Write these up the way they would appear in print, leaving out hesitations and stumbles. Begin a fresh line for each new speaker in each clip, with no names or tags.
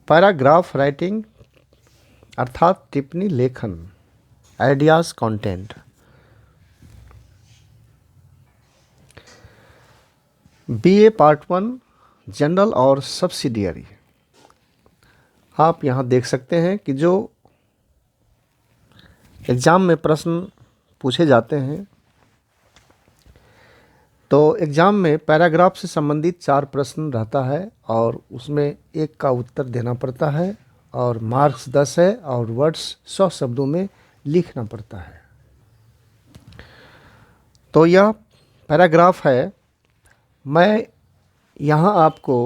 Paragraph writing अर्थात टिप्पणी लेखन, ideas content. BA part 1 general और सब्सिडियरी। आप यहाँ देख सकते हैं कि जो एग्ज़ाम में प्रश्न पूछे जाते हैं, तो एग्ज़ाम में पैराग्राफ से संबंधित 4 प्रश्न रहता है और उसमें एक का उत्तर देना पड़ता है और मार्क्स 10 है और वर्ड्स 100 शब्दों में लिखना पड़ता है। तो यह पैराग्राफ है। मैं यहाँ आपको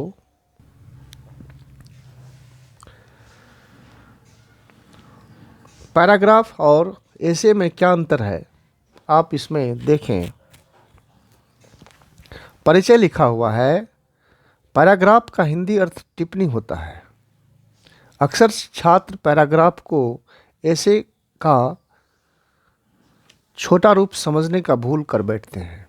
पैराग्राफ और एसे में क्या अंतर है आप इसमें देखें। परिचय लिखा हुआ है। पैराग्राफ का हिंदी अर्थ टिप्पणी होता है। अक्सर छात्र पैराग्राफ को एसे का छोटा रूप समझने का भूल कर बैठते हैं।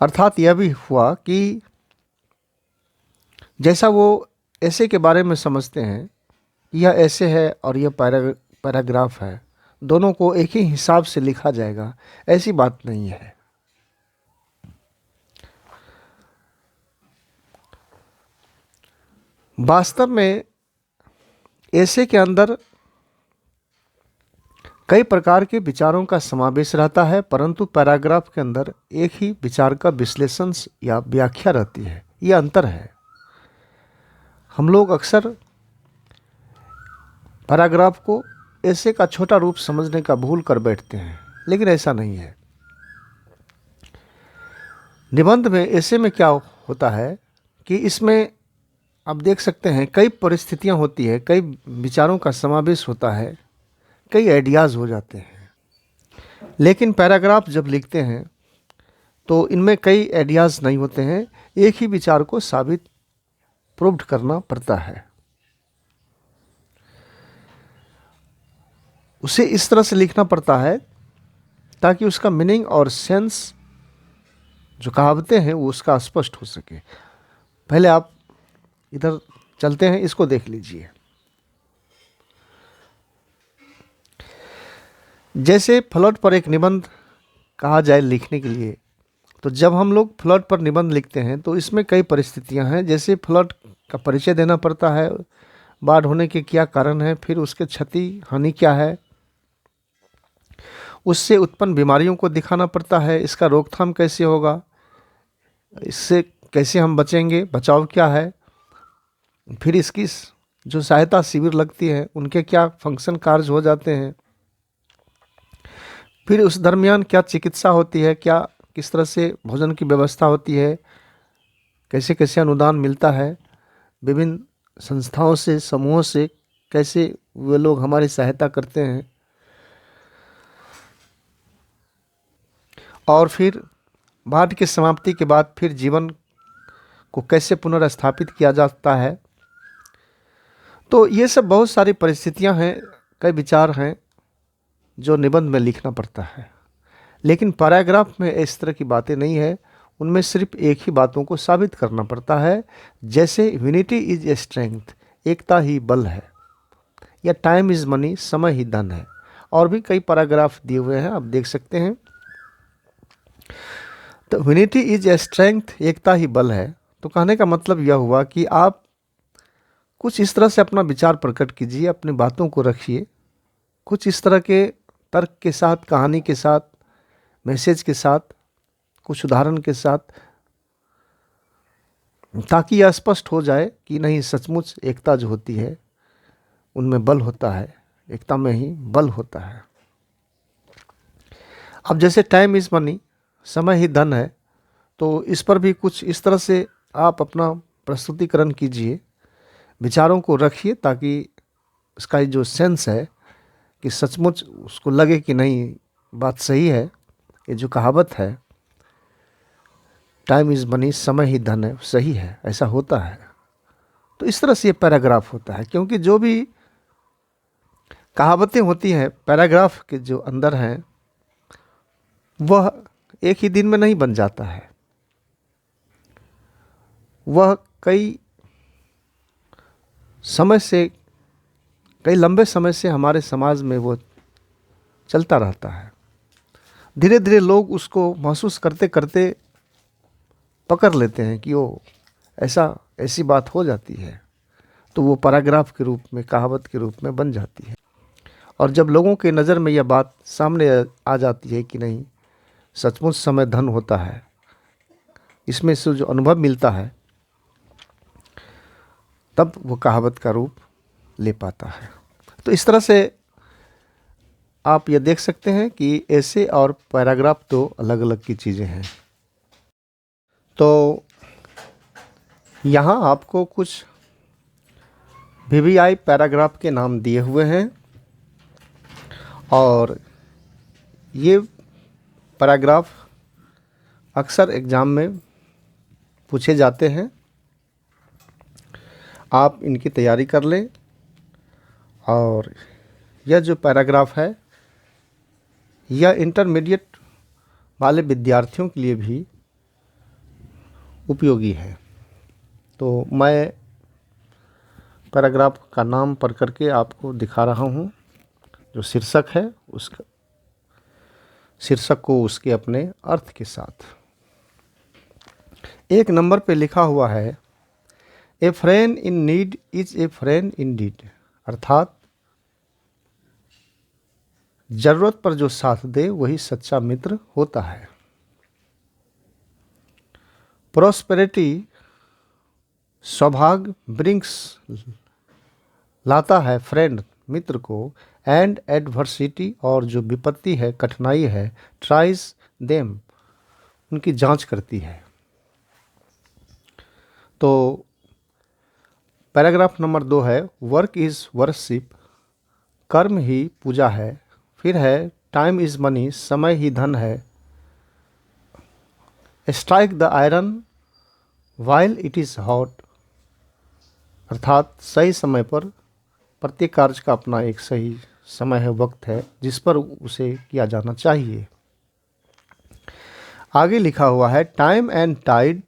अर्थात यह भी हुआ कि जैसा वो एसे के बारे में समझते हैं, यह ऐसे है और यह पैराग्राफ है, दोनों को एक ही हिसाब से लिखा जाएगा, ऐसी बात नहीं है। वास्तव में एसे के अंदर कई प्रकार के विचारों का समावेश रहता है, परंतु पैराग्राफ के अंदर एक ही विचार का विश्लेषण या व्याख्या रहती है। यह अंतर है। हम लोग अक्सर पैराग्राफ को एसे का छोटा रूप समझने का भूल कर बैठते हैं, लेकिन ऐसा नहीं है। निबंध में एसे में क्या होता है कि इसमें आप देख सकते हैं कई परिस्थितियां होती है, कई विचारों का समावेश होता है, कई आइडियाज़ हो जाते हैं। लेकिन पैराग्राफ जब लिखते हैं तो इनमें कई आइडियाज़ नहीं होते हैं, एक ही विचार को साबित प्रूव्ड करना पड़ता है। उसे इस तरह से लिखना पड़ता है ताकि उसका मीनिंग और सेंस, जो कहावतें हैं, वो उसका स्पष्ट हो सके। पहले आप इधर चलते हैं, इसको देख लीजिए। जैसे फ्लड पर एक निबंध कहा जाए लिखने के लिए, तो जब हम लोग फ्लड पर निबंध लिखते हैं तो इसमें कई परिस्थितियां हैं। जैसे फ्लड का परिचय देना पड़ता है, बाढ़ होने के क्या कारण है, फिर उसके क्षति हानि क्या है, उससे उत्पन्न बीमारियों को दिखाना पड़ता है, इसका रोकथाम कैसे होगा, इससे कैसे हम बचेंगे, बचाव क्या है, फिर इसकी जो सहायता शिविर लगती है उनके क्या फंक्शन कार्य हो जाते हैं, फिर उस दरमियान क्या चिकित्सा होती है, क्या किस तरह से भोजन की व्यवस्था होती है, कैसे कैसे अनुदान मिलता है, विभिन्न संस्थाओं से, समूहों से कैसे वे लोग हमारी सहायता करते हैं, और फिर बाढ़ की समाप्ति के बाद फिर जीवन को कैसे पुनर्स्थापित किया जाता है। तो ये सब बहुत सारी परिस्थितियां हैं, कई विचार हैं जो निबंध में लिखना पड़ता है। लेकिन पैराग्राफ में इस तरह की बातें नहीं है, उनमें सिर्फ एक ही बातों को साबित करना पड़ता है। जैसे यूनिटी इज ए स्ट्रेंथ, एकता ही बल है, या टाइम इज मनी, समय ही धन है। और भी कई पैराग्राफ दिए हुए हैं, आप देख सकते हैं। तो यूनिटी इज ए स्ट्रेंथ, एकता ही बल है, तो कहने का मतलब यह हुआ कि आप कुछ इस तरह से अपना विचार प्रकट कीजिए, अपनी बातों को रखिए, कुछ इस तरह के तर्क के साथ, कहानी के साथ, मैसेज के साथ, कुछ उदाहरण के साथ, ताकि यह स्पष्ट हो जाए कि नहीं, सचमुच एकता जो होती है उनमें बल होता है, एकता में ही बल होता है। अब जैसे टाइम इज़ मनी, समय ही धन है, तो इस पर भी कुछ इस तरह से आप अपना प्रस्तुतिकरण कीजिए, विचारों को रखिए, ताकि इसका जो सेंस है कि सचमुच उसको लगे कि नहीं, बात सही है, ये जो कहावत है टाइम इज़ मनी, समय ही धन है, सही है, ऐसा होता है। तो इस तरह से ये पैराग्राफ होता है, क्योंकि जो भी कहावतें होती हैं पैराग्राफ के जो अंदर हैं, वह एक ही दिन में नहीं बन जाता है, वह कई लंबे समय से हमारे समाज में वो चलता रहता है। धीरे धीरे लोग उसको महसूस करते करते पकड़ लेते हैं कि वो ऐसी बात हो जाती है, तो वो पैराग्राफ के रूप में, कहावत के रूप में बन जाती है। और जब लोगों के नज़र में यह बात सामने आ जाती है कि नहीं, सचमुच समय धन होता है, इसमें से जो अनुभव मिलता है, तब वो कहावत का रूप ले पाता है। तो इस तरह से आप ये देख सकते हैं कि ऐसे और पैराग्राफ तो अलग अलग की चीज़ें हैं। तो यहाँ आपको कुछ VVI पैराग्राफ के नाम दिए हुए हैं और ये पैराग्राफ अक्सर एग्ज़ाम में पूछे जाते हैं। आप इनकी तैयारी कर लें। और यह जो पैराग्राफ है, यह इंटरमीडिएट वाले विद्यार्थियों के लिए भी उपयोगी है। तो मैं पैराग्राफ का नाम पढ़ करके आपको दिखा रहा हूँ। जो शीर्षक है, उसका शीर्षक को उसके अपने अर्थ के साथ। 1 नंबर पे लिखा हुआ है, a friend in need is a friend in deed, अर्थात जरूरत पर जो साथ दे वही सच्चा मित्र होता है। प्रोस्पेरिटी, सौभाग्य, ब्रिंग्स, लाता है फ्रेंड, मित्र को, एंड एडवर्सिटी, और जो विपत्ति है, कठिनाई है, ट्राइज देम, उनकी जांच करती है। तो पैराग्राफ नंबर 2 है, वर्क इज़ वर्शिप, कर्म ही पूजा है। फिर है, टाइम इज़ मनी, समय ही धन है। Strike the iron while it is hot, अर्थात सही समय पर प्रत्येक कार्य का अपना एक सही समय है, वक्त है, जिस पर उसे किया जाना चाहिए। आगे लिखा हुआ है, time and tide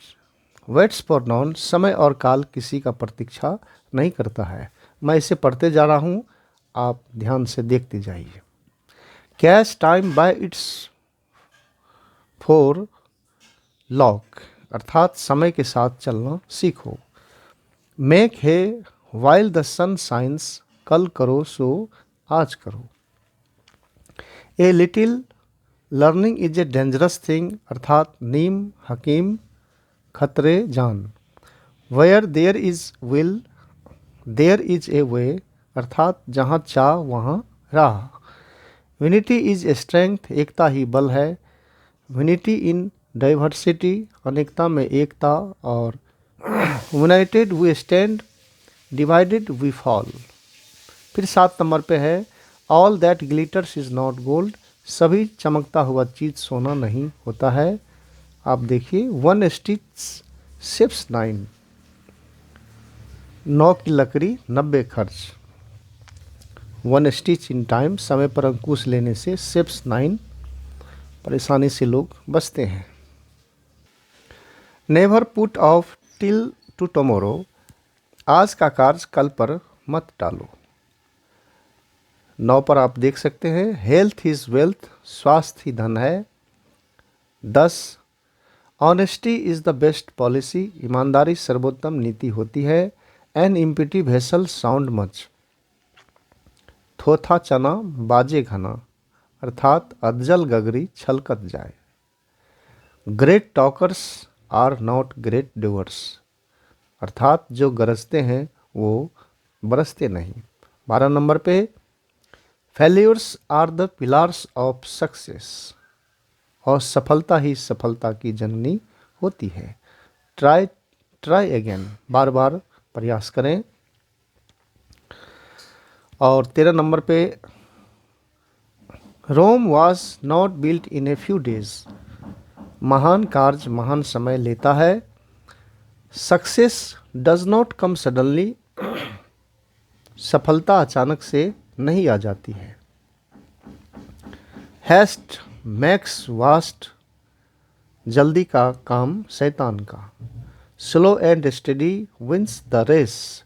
waits for none, समय और काल किसी का प्रतीक्षा नहीं करता है। मैं इसे पढ़ते जा रहा हूँ, आप ध्यान से देखते जाइए। Catch time bye it's four lock, अर्थात समय के साथ चलना सीखो। मेक है वाइल द सन साइंस, कल करो सो आज करो। A little learning is a dangerous thing, अर्थात नीम हकीम खतरे जान। Where there is will there is a way, अर्थात जहाँ चाह वहाँ राह। यूनिटी इज ए स्ट्रेंथ, एकता ही बल है। यूनिटी इन डाइवर्सिटी, अनेकता में एकता। और united we stand, divided we fall. फिर 7 नंबर पे है, all that glitters is not gold, सभी चमकता हुआ चीज़ सोना नहीं होता है। आप देखिए, 1 स्टिच सेव्स 9, 9 की लकड़ी 90 खर्च। 1 स्टिच इन टाइम, समय पर अंकुश लेने से, सेव्स 9, परेशानी से लोग बचते हैं। Never put off till two tomorrow, आज का कार्य कल पर मत टालो। 9 पर आप देख सकते हैं, हेल्थ इज़ वेल्थ, स्वास्थ्य ही धन है। 10, honesty is the best policy, ईमानदारी सर्वोत्तम नीति होती है। An empty vessel sound much, थोथा चना बाजे घना, अर्थात अधजल गगरी छलकत जाए। Great talkers are not great doers, अर्थात जो गरजते हैं वो बरसते नहीं। 12 नंबर पे, failures are the pillars of success, और सफलता ही सफलता की जननी होती है। ट्राई अगेन, बार बार प्रयास करें। और 13 नंबर पे, Rome was not built in a few days, महान कार्य महान समय लेता है। Success does not come suddenly, सफलता अचानक से नहीं आ जाती है। हैस्ट मैक्स वास्ट, जल्दी का काम शैतान का। Slow and steady wins the race.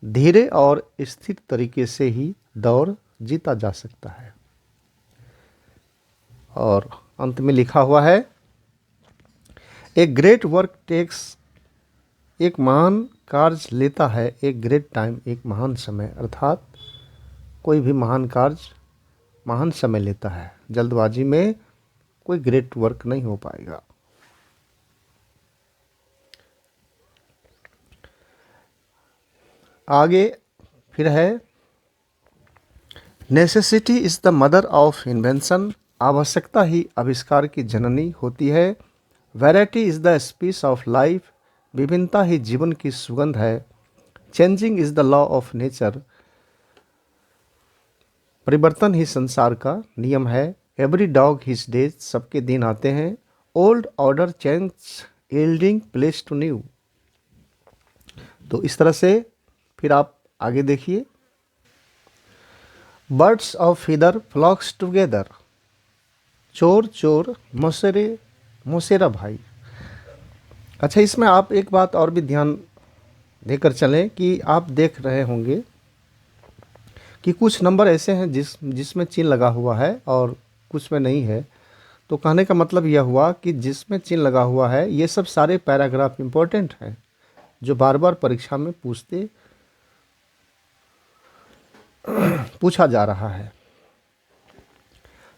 धीरे और स्थिर तरीके से ही दौड़ जीता जा सकता है। और अंत में लिखा हुआ है, ए ग्रेट वर्क टेक्स, एक महान कार्य लेता है, एक ग्रेट टाइम, एक महान समय। अर्थात कोई भी महान कार्य महान समय लेता है, जल्दबाजी में कोई ग्रेट वर्क नहीं हो पाएगा। आगे फिर है, necessity is the mother of invention, आवश्यकता ही आविष्कार की जननी होती है। Variety is the spice of life, विभिन्नता ही जीवन की सुगंध है। Changing is the law of nature, परिवर्तन ही संसार का नियम है। एवरी डॉग हिज डेज, सबके दिन आते हैं। Old order change, yielding place to new. तो इस तरह से फिर आप आगे देखिए, birds of feather flocks together, चोर चोर मौसेरे मौसेरा भाई। अच्छा, इसमें आप एक बात और भी ध्यान देकर चलें कि आप देख रहे होंगे कि कुछ नंबर ऐसे हैं जिसमें चिन्ह लगा हुआ है और कुछ में नहीं है। तो कहने का मतलब यह हुआ कि जिसमें चिन्ह लगा हुआ है ये सब सारे पैराग्राफ इम्पोर्टेंट हैं, जो बार बार परीक्षा में पूछा जा रहा है।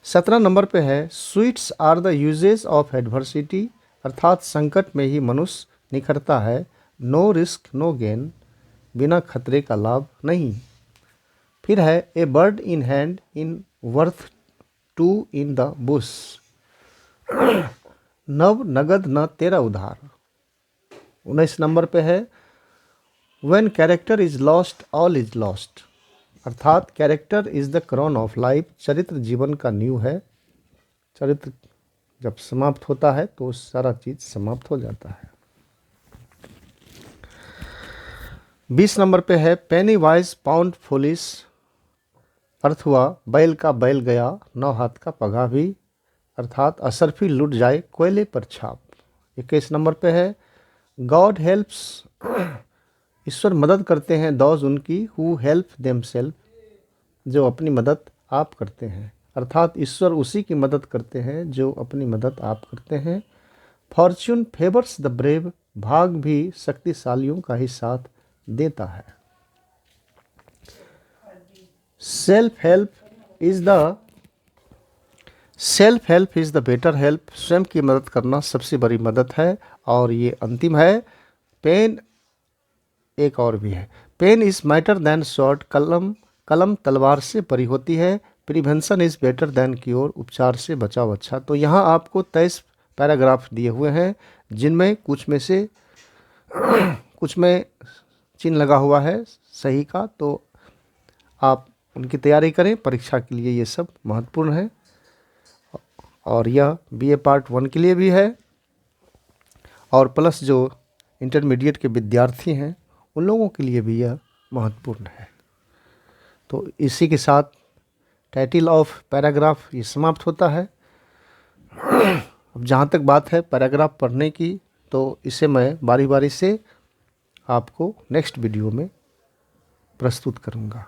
17 नंबर पे है, sweets are the uses of adversity, अर्थात संकट में ही मनुष्य निखरता है। नो रिस्क नो गेन, बिना खतरे का लाभ नहीं। फिर है, a bird in hand in worth two in the bush, नव नगद न तेरा उधार। 19 नंबर पे है, when character is lost all is lost, अर्थात character is the crown of life, चरित्र जीवन का नींव है। चरित्र जब समाप्त होता है तो सारा चीज समाप्त हो जाता है। 20 नंबर पे है, पेनी वाइज पाउंड फुलिश, अर्थ हुआ बैल का बैल गया, 9 हाथ का पगा भी, अर्थात असरफी लुट जाए कोयले पर छाप। 21 नंबर पे है, गॉड हेल्प्स, ईश्वर मदद करते हैं, दोज उनकी हु हेल्प देमसेल्फ, जो अपनी मदद आप करते हैं, अर्थात ईश्वर उसी की मदद करते हैं जो अपनी मदद आप करते हैं। फॉर्च्यून फेवर्स द ब्रेव, भाग भी शक्तिशालियों का ही साथ देता है। Self help is the better help, स्वयं की मदद करना सबसे बड़ी मदद है। और ये अंतिम है, पेन, एक और भी है, pen is mightier than sword, कलम तलवार से परी होती है। Prevention is better than cure, उपचार से बचाव अच्छा। तो यहाँ आपको 23 पैराग्राफ दिए हुए हैं, जिनमें कुछ में चिन्ह लगा हुआ है सही का, तो आप उनकी तैयारी करें। परीक्षा के लिए ये सब महत्वपूर्ण है, और यह बीए पार्ट 1 के लिए भी है, और प्लस जो इंटरमीडिएट के विद्यार्थी हैं उन लोगों के लिए भी यह महत्वपूर्ण है। तो इसी के साथ टाइटल ऑफ पैराग्राफ ये समाप्त होता है। अब जहाँ तक बात है पैराग्राफ पढ़ने की, तो इसे मैं बारी बारी से आपको नेक्स्ट वीडियो में प्रस्तुत करूँगा।